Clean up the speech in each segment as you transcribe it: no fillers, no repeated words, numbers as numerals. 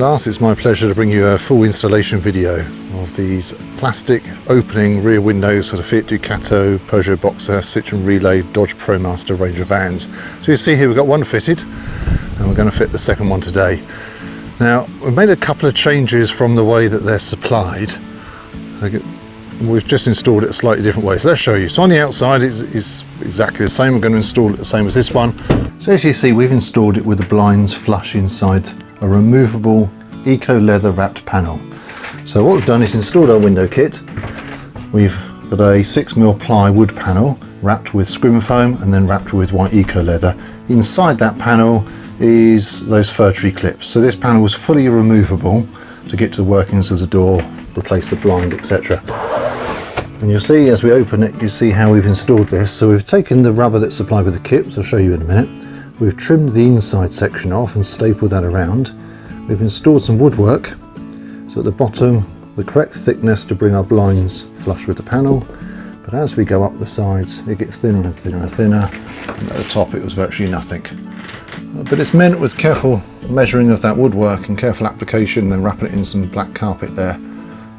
last, it's my pleasure to bring you a full installation video of these plastic opening rear windows for the Fiat Ducato, Peugeot Boxer, Citroen Relay, Dodge Promaster range of vans. So you see here we've got one fitted and we're going to fit the second one today. Now we've made a couple of changes from the way that they're supplied. We've just installed it a slightly different way, so let's show you. So on the outside it's exactly the same. We're going to install it the same as this one. So as you see, we've installed it with the blinds flush inside a removable eco leather wrapped panel. So what we've done is installed our window kit. We've got a 6mm ply wood panel wrapped with scrim foam and then wrapped with white eco leather. Inside that panel is those fir tree clips. So this panel was fully removable to get to the workings of the door, replace the blind, etc. And you'll see as we open it, you see how we've installed this. So we've taken the rubber that's supplied with the kit, so I'll show you in a minute. We've trimmed the inside section off and stapled that around. We've installed some woodwork, so at the bottom the correct thickness to bring our blinds flush with the panel, but as we go up the sides it gets thinner and thinner and thinner, and at the top it was virtually nothing. But it's meant with careful measuring of that woodwork and careful application and wrapping it in some black carpet there,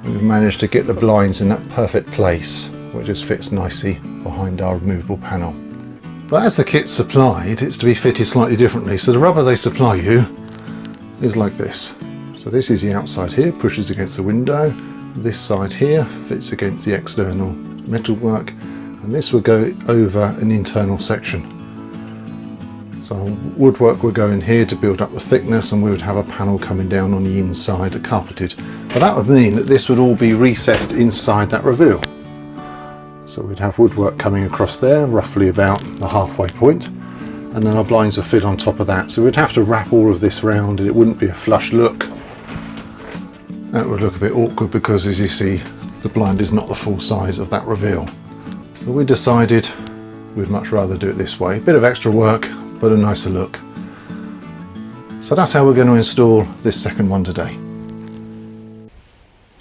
we've managed to get the blinds in that perfect place, which just fits nicely behind our removable panel. But as the kit's supplied, it's to be fitted slightly differently. So the rubber they supply you is like this. So this is the outside here, pushes against the window. This side here fits against the external metalwork, and this will go over an internal section. So woodwork would go in here to build up the thickness, and we would have a panel coming down on the inside, carpeted. But that would mean that this would all be recessed inside that reveal. So we'd have woodwork coming across there, roughly about the halfway point, and then our blinds would fit on top of that. So we'd have to wrap all of this round, and it wouldn't be a flush look. That would look a bit awkward because, as you see, the blind is not the full size of that reveal. So we decided we'd much rather do it this way. A bit of extra work, but a nicer look. So that's how we're going to install this second one today.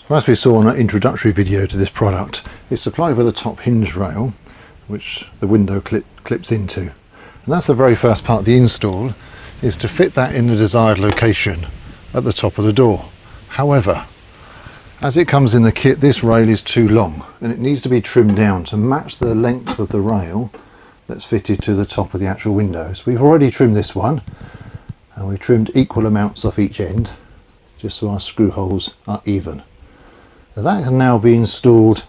So as we saw in our introductory video to this product, it's supplied with a top hinge rail which the window clips into, and that's the very first part of the install, is to fit that in the desired location at the top of the door. However, as it comes in the kit, this rail is too long and it needs to be trimmed down to match the length of the rail that's fitted to the top of the actual windows. We've already trimmed this one, and we've trimmed equal amounts off each end just so our screw holes are even. Now that can now be installed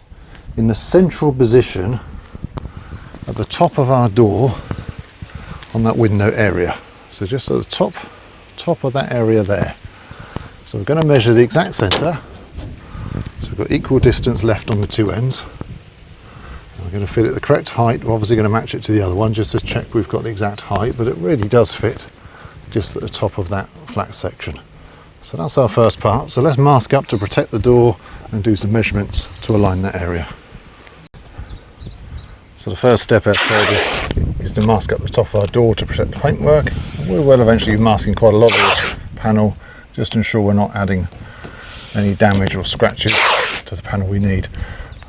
in the central position at the top of our door on that window area. So just at the top of that area there. So we're going to measure the exact centre. So we've got equal distance left on the two ends. And we're going to fit it the correct height. We're obviously going to match it to the other one just to check we've got the exact height, but it really does fit just at the top of that flat section. So that's our first part. So let's mask up to protect the door and do some measurements to align that area. So the first step outside is to mask up the top of our door to protect the paintwork. We will eventually be masking quite a lot of this panel just to ensure we're not adding any damage or scratches to the panel we need.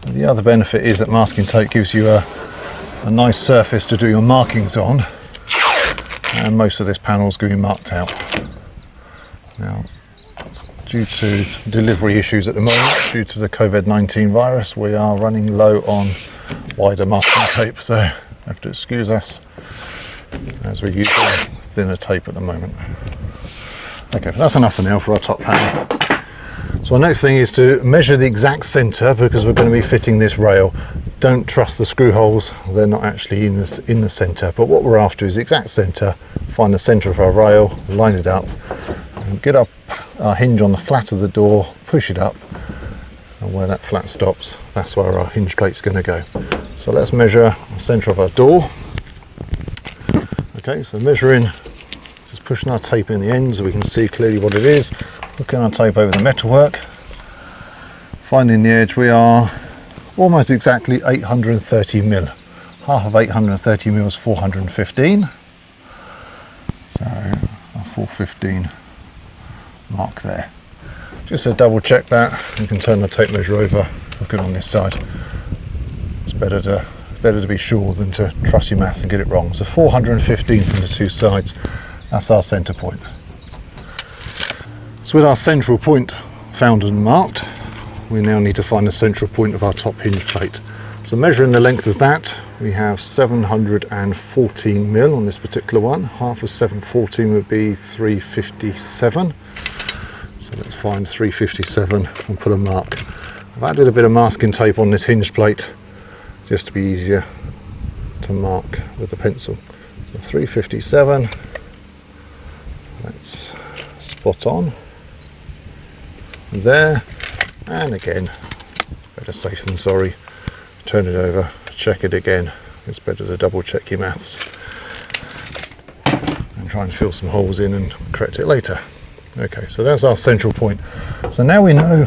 And the other benefit is that masking tape gives you a nice surface to do your markings on, and most of this panel is going to be marked out. Now, due to delivery issues at the moment, due to the COVID-19 virus, we are running low on wider masking tape, so you have to excuse us as we're using thinner tape at the moment. Okay, that's enough for now for our top panel. So our next thing is to measure the exact centre, because we're going to be fitting this rail. Don't trust the screw holes, they're not actually in the centre, but what we're after is the exact centre. Find the centre of our rail, line it up, and get up our hinge on the flat of the door, push it up, and where that flat stops, that's where our hinge plate's going to go. So let's measure the centre of our door. Okay, so measuring, just pushing our tape in the end so we can see clearly what it is. Looking our tape over the metalwork, finding the edge, we are almost exactly 830mm. Half of 830mm is 415. So a 415 mark there. Just to double check that, you can turn the tape measure over, look it on this side. It's better to be sure than to trust your maths and get it wrong. So 415 from the two sides, that's our centre point. So with our central point found and marked, we now need to find the central point of our top hinge plate. So measuring the length of that, we have 714 mil on this particular one. Half of 714 would be 357. So let's find 357 and put a mark. I've added a bit of masking tape on this hinge plate just to be easier to mark with the pencil. So 357, that's spot on there. And again, better safe than sorry, turn it over, check it again. It's better to double check your maths and try and fill some holes in and correct it later. Okay, so that's our central point. So now we know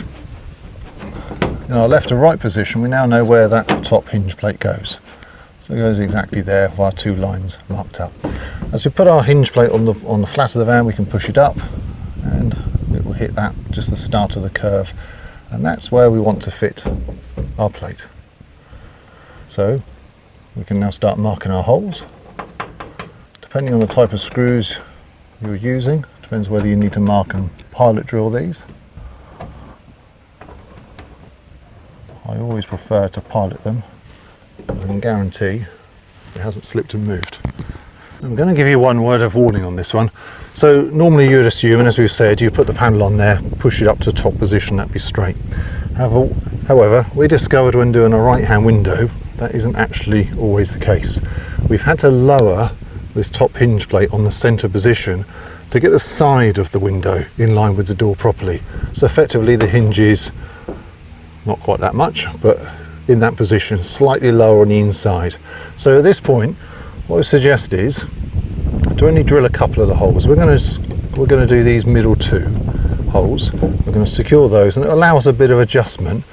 in our left to right position, we now know where that top hinge plate goes. So it goes exactly there with our two lines marked up. As we put our hinge plate on the flat of the van, we can push it up and it will hit that, just the start of the curve. And that's where we want to fit our plate. So we can now start marking our holes. Depending on the type of screws you're using, depends whether you need to mark and pilot drill these. I always prefer to pilot them. I can guarantee it hasn't slipped and moved. I'm going to give you one word of warning on this one. So normally you would assume, and as we've said, you put the panel on there, push it up to top position, that'd be straight. However, we discovered when doing a right-hand window, that isn't actually always the case. We've had to lower this top hinge plate on the center position to get the side of the window in line with the door properly. So effectively the hinge is not quite that much, but in that position, slightly lower on the inside. So at this point, what I suggest is to only drill a couple of the holes. We're going to do these middle two holes. We're going to secure those, and it allows a bit of adjustment,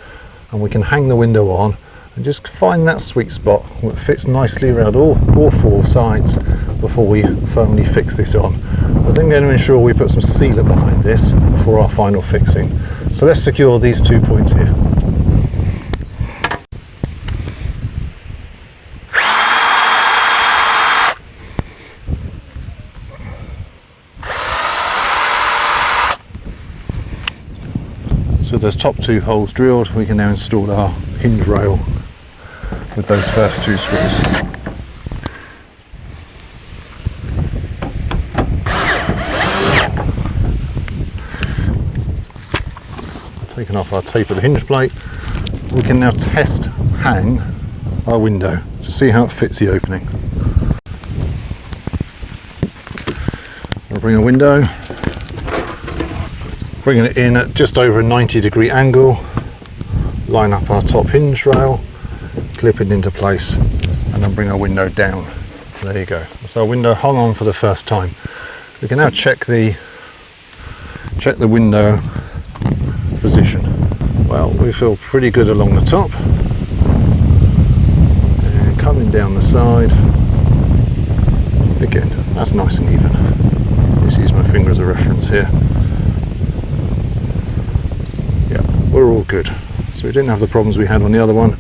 and we can hang the window on and just find that sweet spot where it fits nicely around all four sides before we firmly fix this on. We're then going to ensure we put some sealer behind this for our final fixing. So let's secure these 2 points here. So with those top 2 holes drilled, we can now install our hinge rail with those first 2 screws. Taking off our tape of the hinge plate, we can now test hang our window to see how it fits the opening. We'll bring a window, bringing it in at just over a 90-degree angle, line up our top hinge rail, clip it into place, and then bring our window down. There you go. That's our window hung on for the first time. We can now check the window position. Well, we feel pretty good along the top, and coming down the side. Again, that's nice and even. Just use my finger as a reference here. Yeah, we're all good. So we didn't have the problems we had on the other one.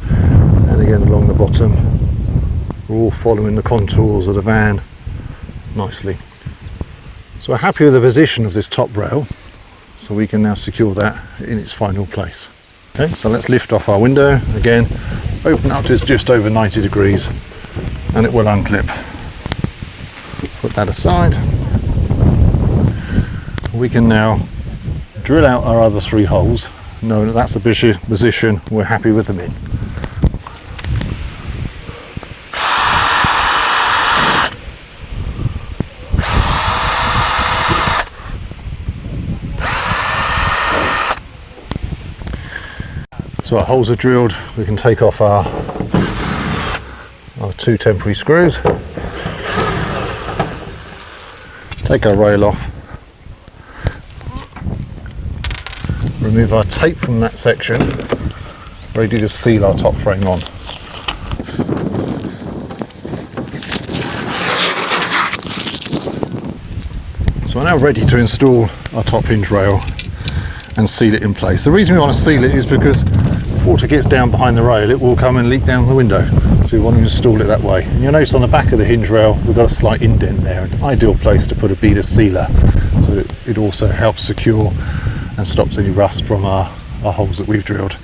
And again, along the bottom, we're all following the contours of the van nicely. So we're happy with the position of this top rail, so we can now secure that in its final place. Okay, so let's lift off our window again, open up to just over 90 degrees, and it will unclip. Put that aside. We can now drill out our other 3 holes, knowing that that's the position we're happy with them in. So our holes are drilled, we can take off our 2 temporary screws, take our rail off, remove our tape from that section, ready to seal our top frame on. So we're now ready to install our top hinge rail and seal it in place. The reason we want to seal it is because water gets down behind the rail, it will come and leak down the window. So we want to install it that way. And you'll notice on the back of the hinge rail, we've got a slight indent there, an ideal place to put a bead of sealer. So it also helps secure and stops any rust from our holes that we've drilled.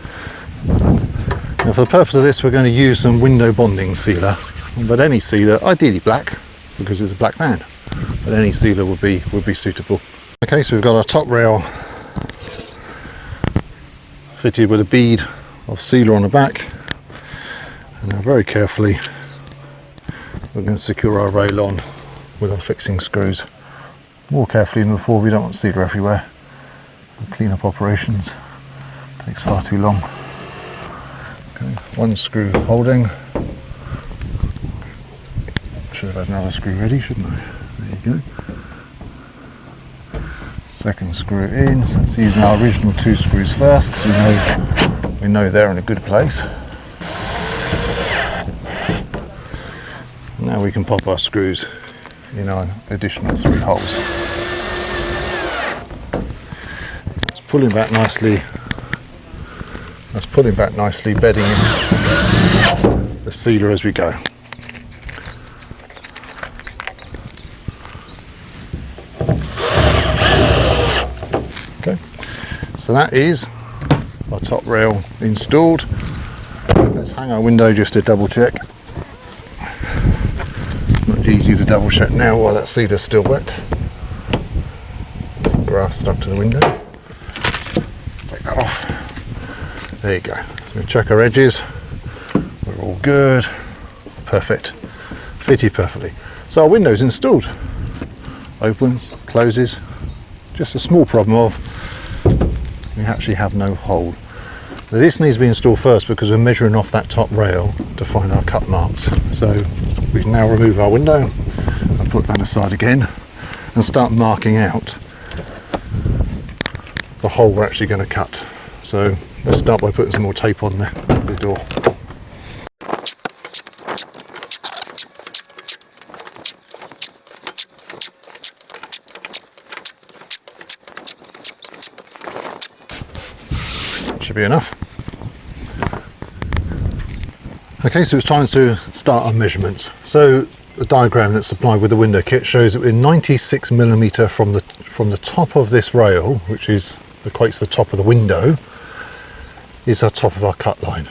Now for the purpose of this, we're going to use some window bonding sealer, but any sealer, ideally black, because it's a black van, but any sealer would be suitable. Okay, so we've got our top rail fitted with a bead of sealer on the back, and now very carefully we're going to secure our rail on with our fixing screws. More carefully than before, we don't want sealer everywhere. Clean up operations takes far too long. Okay, one screw holding. Should have had another screw ready, shouldn't I? There you go. Second screw in. So let's use our original two screws first, because we know they're in a good place. Now we can pop our screws in our additional three holes. That's pulling back nicely. That's pulling back nicely, bedding in the sealer as we go. Okay, so that is our top rail installed. Let's hang our window just to double check. Not easy to double check now while that sealer's still wet. There's the grass stuck to the window. Take that off. There you go. So we check our edges. We're all good. Perfect. Fitted perfectly. So our window's installed. Opens, closes. Just a small problem of we actually have no hole. Now this needs to be installed first because we're measuring off that top rail to find our cut marks. So we can now remove our window and put that aside again and start marking out the hole we're actually going to cut. So let's start by putting some more tape on the door. Should be enough. Okay, so it's time to start our measurements. So the diagram that's supplied with the window kit shows that we're 96mm from the top of this rail, which equates the top of the window, is our top of our cut line.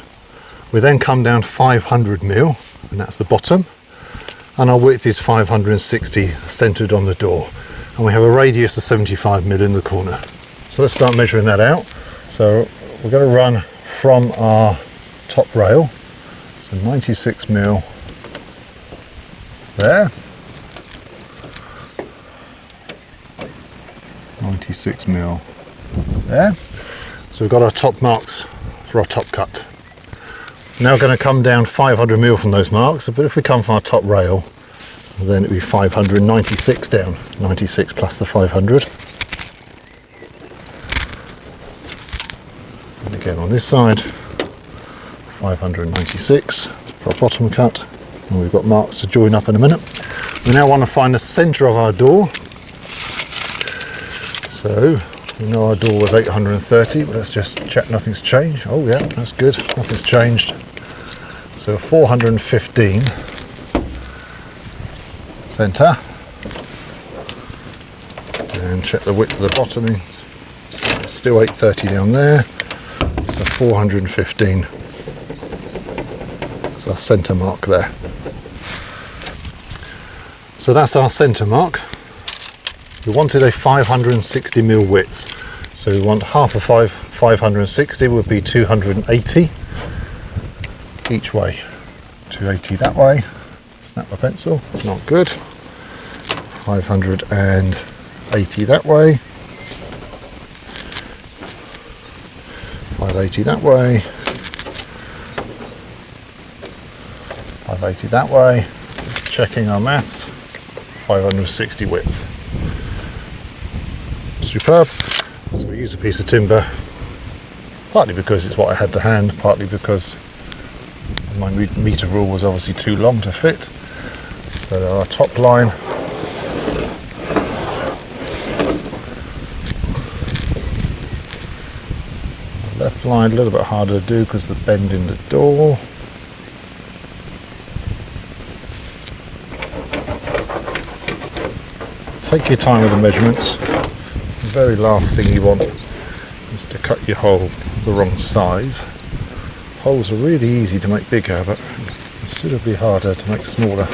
We then come down 500mm, and that's the bottom, and our width is 560 centered on the door, and we have a radius of 75mm in the corner. So let's start measuring that out. So we're going to run from our top rail, so 96mm there, 96mm there. So we've got our top marks for our top cut. Now we're going to come down 500mm from those marks, but if we come from our top rail, then it'd be 596 down, 96 plus the 500. And again on this side, 596 for our bottom cut, and we've got marks to join up in a minute. We now want to find the centre of our door. So we know our door was 830, but let's just check nothing's changed. Oh yeah, that's good, nothing's changed. So 415 centre, and check the width of the bottom. It's still 830 down there, so 415. That's our centre mark there. So that's our centre mark. We wanted a 560mm width, so we want half of 560 would be 280 each way. 280 that way. Snap my pencil, it's not good. 580 that way. 580 that way. 580 that way. Checking our maths. 560 width. Superb. So we use a piece of timber, partly because it's what I had to hand, partly because my metre rule was obviously too long to fit. So our top line, left slide, a little bit harder to do because of the bend in the door. Take your time with the measurements. The very last thing you want is to cut your hole the wrong size. Holes are really easy to make bigger, but considerably harder to make smaller.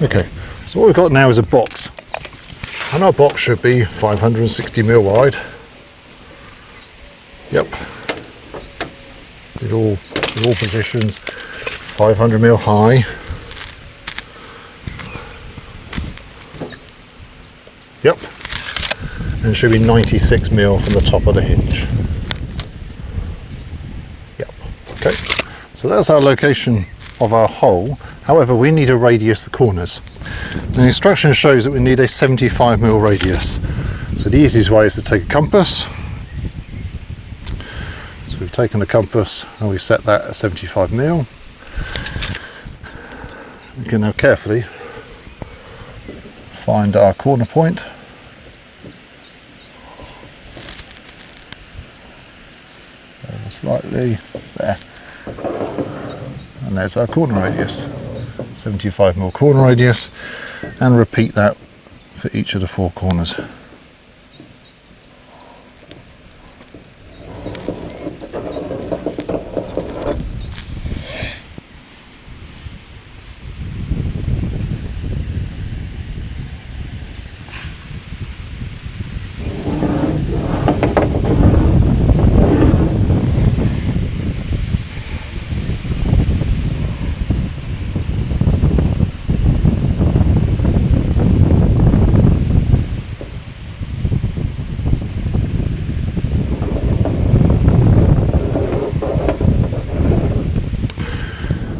Okay, so what we've got now is a box, and our box should be 560mm wide. Yep, in all positions, 500mm high. Yep, and should be 96mm from the top of the hinge. Yep, okay, so that's our location of our hole. However, we need to radius the corners. The instruction shows that we need a 75mm radius. So the easiest way is to take a compass. So we've taken the compass and we've set that at 75mm. We can now carefully find our corner point. Over slightly, there. And there's our corner radius. 75mm corner radius, and repeat that for each of the four corners.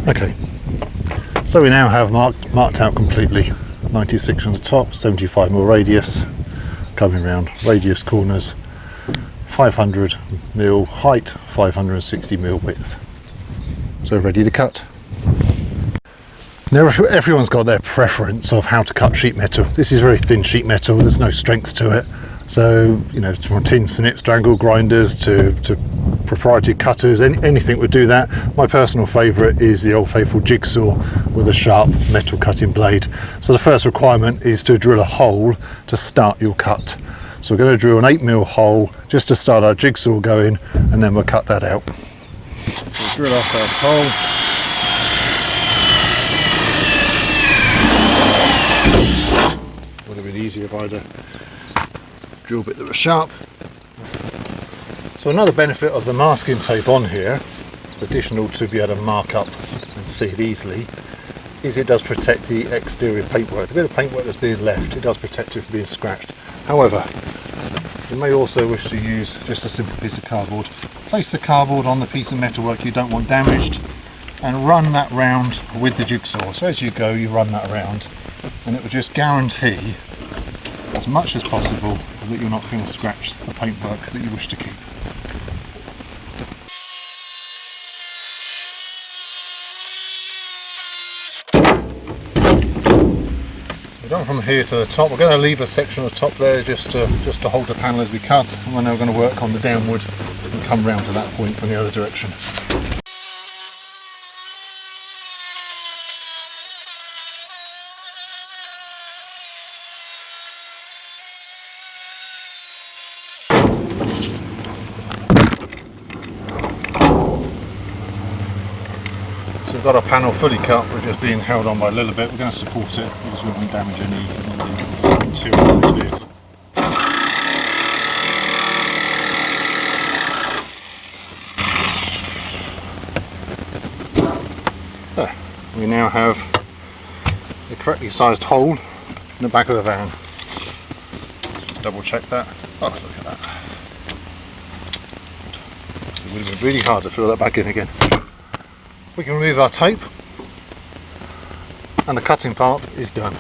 Okay, so we now have marked out completely. 96 on the top, 75mm radius, coming round, radius corners, 500mm height, 560mm width. So ready to cut. Now everyone's got their preference of how to cut sheet metal. This is very thin sheet metal, there's no strength to it. So, you know, from tin snips to angle grinders to proprietary cutters, anything would do that. My personal favourite is the old faithful jigsaw with a sharp metal cutting blade. So the first requirement is to drill a hole to start your cut. So we're going to drill an 8mm hole just to start our jigsaw going, and then we'll cut that out. We'll drill our first hole. Would have been easier if I had a drill bit that was sharp. So another benefit of the masking tape on here, additional to be able to mark up and see it easily, is it does protect the exterior paintwork. The bit of paintwork that's being left, it does protect it from being scratched. However, you may also wish to use just a simple piece of cardboard. Place the cardboard on the piece of metalwork you don't want damaged and run that round with the jigsaw. So as you go, you run that around, and it will just guarantee as much as possible that you're not going to scratch the paintwork that you wish to keep. So we're done from here to the top. We're going to leave a section on the top there just to hold the panel as we cut, and we're now going to work on the downward and come round to that point from the other direction. We've got our panel fully cut, we're just being held on by a little bit. We're going to support it because we don't want to damage any of the interior of this vehicle. There, we now have the correctly sized hole in the back of the van. Just double check that. Oh, look at that. It would have been really hard to fill that back in again. We can remove our tape, and the cutting part is done.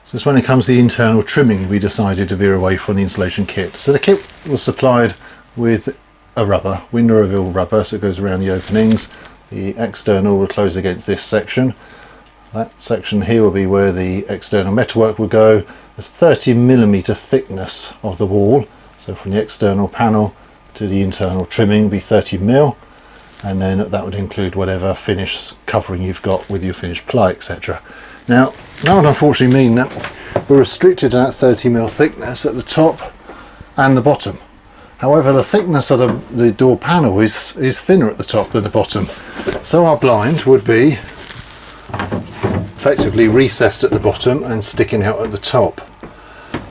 So So when it comes to the internal trimming, we decided to veer away from the insulation kit. So the kit was supplied with a rubber, window reveal rubber, so it goes around the openings. The external will close against this section. That section here will be where the external metalwork will go. There's 30mm thickness of the wall, so from the external panel to the internal trimming will be 30mm, and then that would include whatever finish covering you've got with your finished ply, etc. Now that would unfortunately mean that we're restricted to that 30mm thickness at the top and the bottom. However, the thickness of the door panel is thinner at the top than the bottom, so our blind would be effectively recessed at the bottom and sticking out at the top.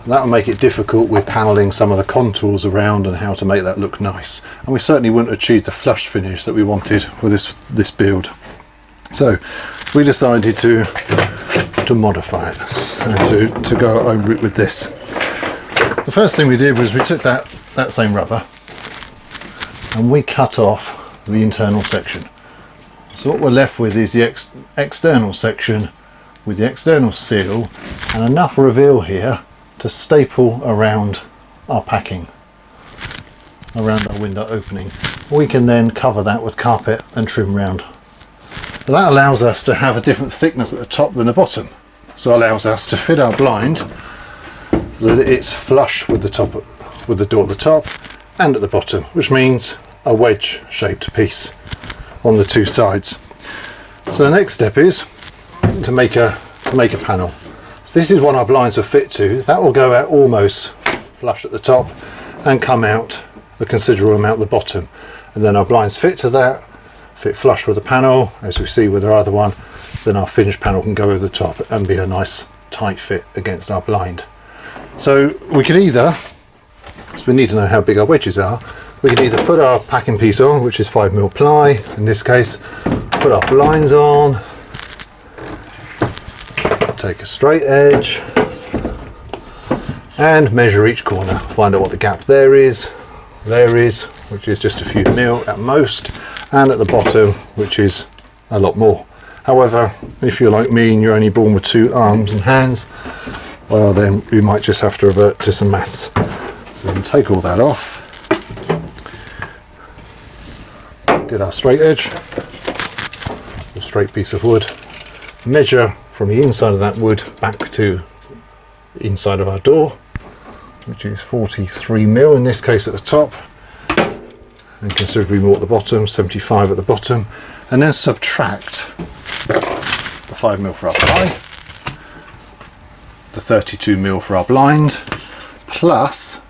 That will make it difficult with panelling some of the contours around and how to make that look nice, and we certainly wouldn't achieve the flush finish that we wanted with this build. So we decided to modify it and to go our own route with this. The first thing we did was we took that same rubber and we cut off the internal section. So what we're left with is the external section with the external seal and enough reveal here to staple around our packing, around our window opening. We can then cover that with carpet and trim round. That allows us to have a different thickness at the top than the bottom, so it allows us to fit our blind so that it's flush with the top, with the door at the top and at the bottom, which means a wedge shaped piece on the two sides. So the next step is to make a panel. So this is what our blinds will fit to. That will go out almost flush at the top and come out a considerable amount at the bottom, and then our blinds fit to that, fit flush with the panel as we see with our other one. Then our finished panel can go over the top and be a nice tight fit against our blind. So we could either, so we need to know how big our wedges are, we can either put our packing piece on, which is 5mm ply in this case, put our blinds on, take a straight edge and measure each corner, find out what the gap there is, which is just a few mil at most, and at the bottom, which is a lot more. However, if you're like me and you're only born with 2 arms and hands, well then you might just have to revert to some maths. So we can take all that off, get our straight edge, a straight piece of wood, measure from the inside of that wood back to the inside of our door, which is 43mm in this case at the top, and considerably more at the bottom, 75 at the bottom, and then subtract the 5mm for our ply, the 32mm for our blind, plus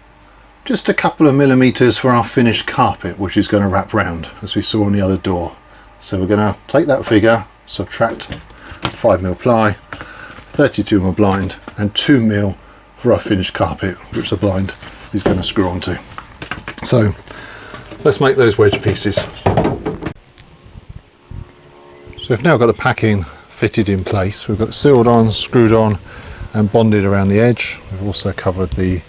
just a couple of millimeters for our finished carpet, which is going to wrap round as we saw on the other door. So we're going to take that figure, subtract 5mm ply, 32mm blind, and 2mm for our finished carpet, which the blind is going to screw onto. So let's make those wedge pieces. So we've now got the packing fitted in place. We've got it sealed on, screwed on and bonded around the edge. We've also covered the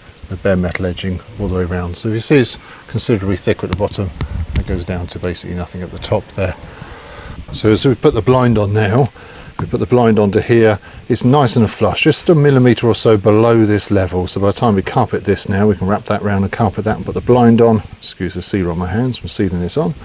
bare metal edging all the way around. So you see it's considerably thicker at the bottom. It goes down to basically nothing at the top there. So as we put the blind on now, we put the blind onto here, it's nice and flush, just a millimetre or so below this level. So by the time we carpet this now, we can wrap that round and carpet that and put the blind on. Excuse the sealer on my hands, I'm sealing this on.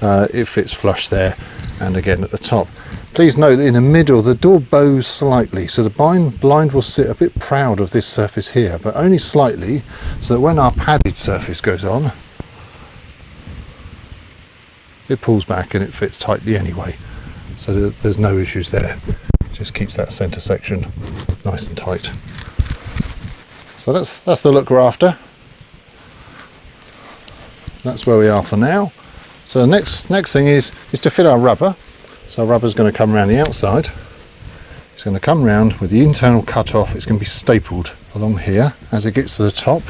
It fits flush there and again at the top. Please note that in the middle the door bows slightly, so the blind will sit a bit proud of this surface here, but only slightly, so that when our padded surface goes on, it pulls back and it fits tightly anyway. So there's no issues there. It just keeps that centre section nice and tight. So that's the look we're after. That's where we are for now. So the next thing is to fit our rubber. So our rubber's going to come around the outside. It's going to come round with the internal cut off. It's going to be stapled along here. As it gets to the top,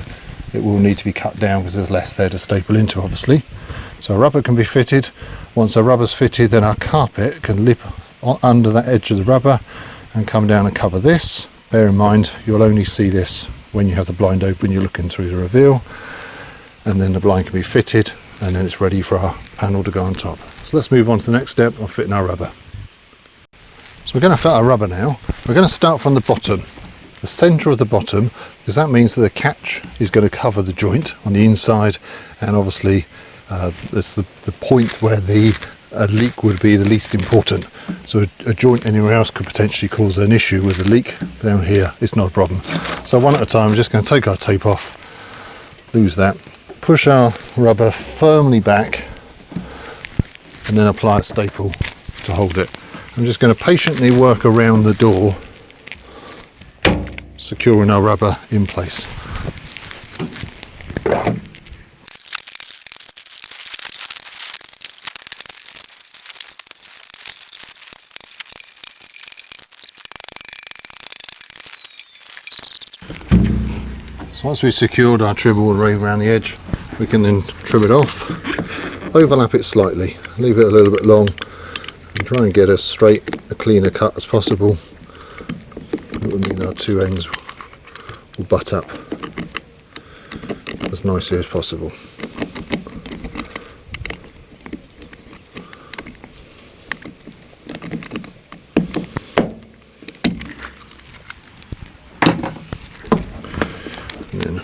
it will need to be cut down because there's less there to staple into, obviously. So our rubber can be fitted. Once our rubber's fitted, then our carpet can lip under that edge of the rubber and come down and cover this. Bear in mind, you'll only see this when you have the blind open, you're looking through the reveal, and then the blind can be fitted, and then it's ready for our panel to go on top. So let's move on to the next step of fitting our rubber. So we're going to fit our rubber now. We're going to start from the bottom. the centre of the bottom, because that means that the catch is going to cover the joint on the inside, and obviously that's the point where the leak would be the least important. So a joint anywhere else could potentially cause an issue with the leak. Down here it's not a problem. So one at a time, we're just going to take our tape off, lose that, push our rubber firmly back, and then apply a staple to hold it. I'm just going to patiently work around the door, securing our rubber in place. So once we've secured our trim all the way around the edge, we can then trim it off, overlap it slightly, leave it a little bit long, and try and get as straight, a cleaner cut as possible. That would mean our two ends will butt up as nicely as possible. And then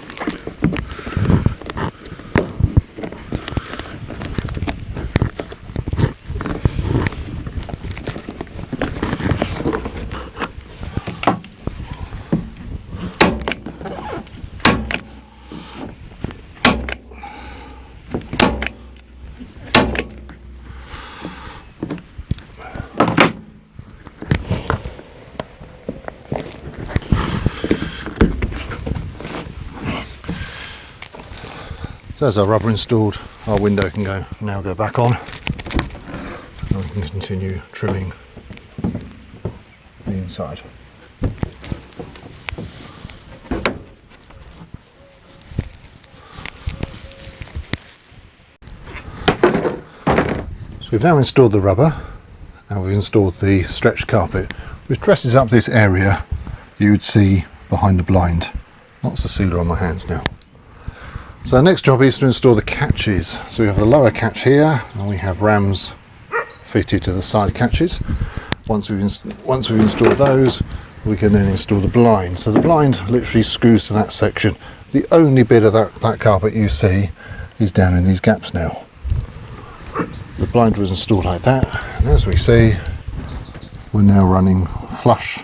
so as our rubber installed, our window can now go back on, and we can continue trimming the inside. So we've now installed the rubber, and we've installed the stretched carpet, which dresses up this area you would see behind the blind. Lots of sealer on my hands now. So our next job is to install the catches. So we have the lower catch here, and we have rams fitted to the side catches. Once we've installed those, we can then install the blind. So the blind literally screws to that section. The only bit of that carpet you see is down in these gaps now. So the blind was installed like that, and as we see, we're now running flush.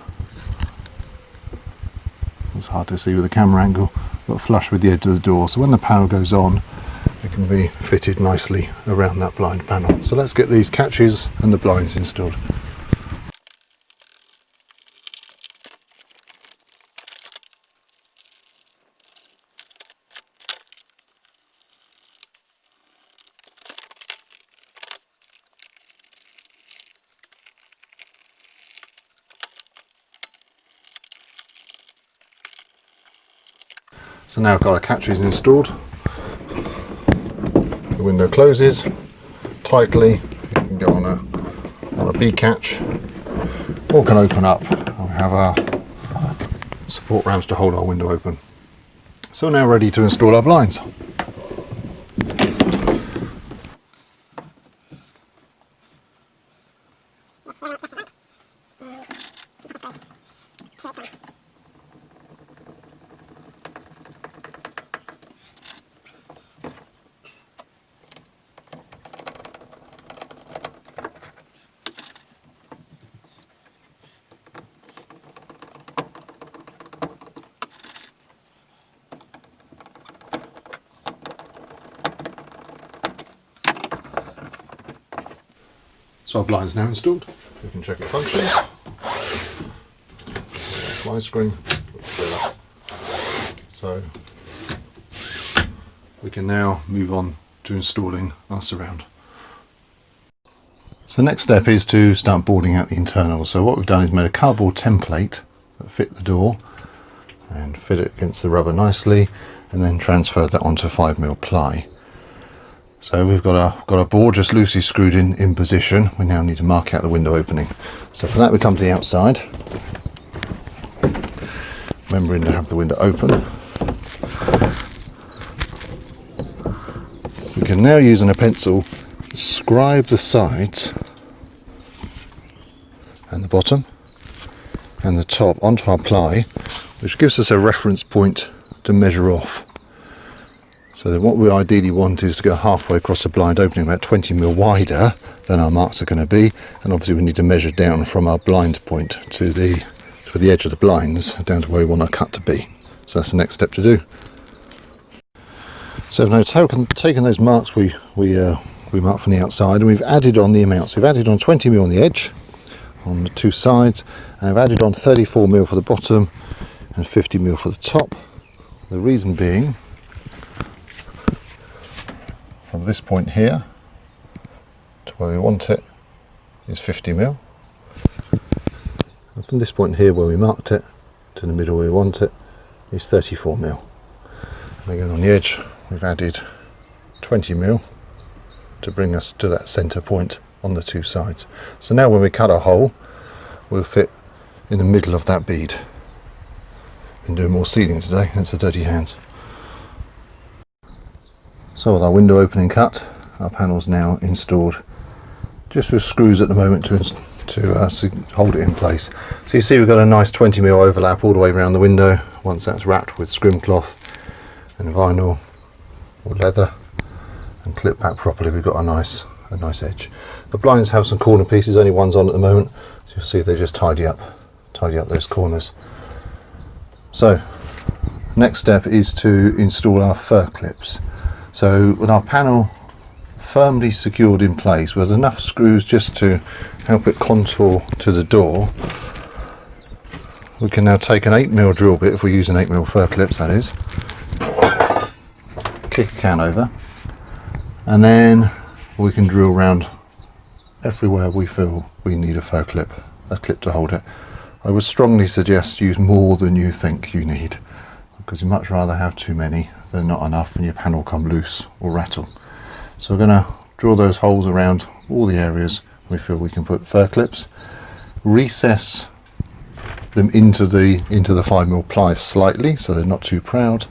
It's hard to see with the camera angle, but flush with the edge of the door, so when the panel goes on, it can be fitted nicely around that blind panel. So let's get these catches and the blinds installed. So now I've got our catches installed. The window closes tightly. You can go on a B catch, or can open up. We have our support rams to hold our window open. So we're now ready to install our blinds. So our blind's now installed. We can check it functions. Blind screen. So we can now move on to installing our surround. So the next step is to start boarding out the internals. So what we've done is made a cardboard template that fit the door and fit it against the rubber nicely, and then transferred that onto 5mm ply. So we've got our board just loosely screwed in position. We now need to mark out the window opening. So for that we come to the outside, remembering to have the window open. We can now, using a pencil, scribe the sides and the bottom and the top onto our ply which gives us a reference point to measure off. So then what we ideally want is to go halfway across the blind opening, about 20mm wider than our marks are going to be, and obviously we need to measure down from our blind point to the edge of the blinds down to where we want our cut to be. So that's the next step to do. So I've now taken those marks we marked from the outside, and we've added on the amounts. We've added on 20mm on the edge, on the two sides, and I've added on 34mm for the bottom and 50mm for the top. The reason being, from this point here to where we want it is 50mm, and from this point here where we marked it to the middle where we want it is 34mm. And again on the edge we've added 20mm to bring us to that centre point on the two sides. So now when we cut a hole, we'll fit in the middle of that bead. Been doing more sealing today, hence the dirty hands. So with our window opening cut, our panel's now installed, just with screws at the moment to hold it in place. So you see we've got a nice 20mm overlap all the way around the window. Once that's wrapped with scrim cloth and vinyl or leather and clipped back properly, we've got a nice edge. The blinds have some corner pieces, only one's on at the moment, so you'll see they just tidy up those corners. So next step is to install our fur clips. So with our panel firmly secured in place with enough screws just to help it contour to the door, we can now take an 8mm drill bit, if we use an 8mm fur clips that is, kick a can over, and then we can drill around everywhere we feel we need a fur clip, a clip to hold it. I would strongly suggest use more than you think you need, because you'd much rather have too many than not enough and your panel come loose or rattle. So we're going to drill those holes around all the areas we feel we can put fur clips, recess them into the 5mm pliers slightly so they're not too proud,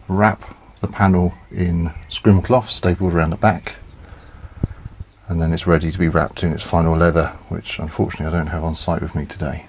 wrap the panel in scrim cloth stapled around the back, and then it's ready to be wrapped in its final leather, which unfortunately I don't have on site with me today.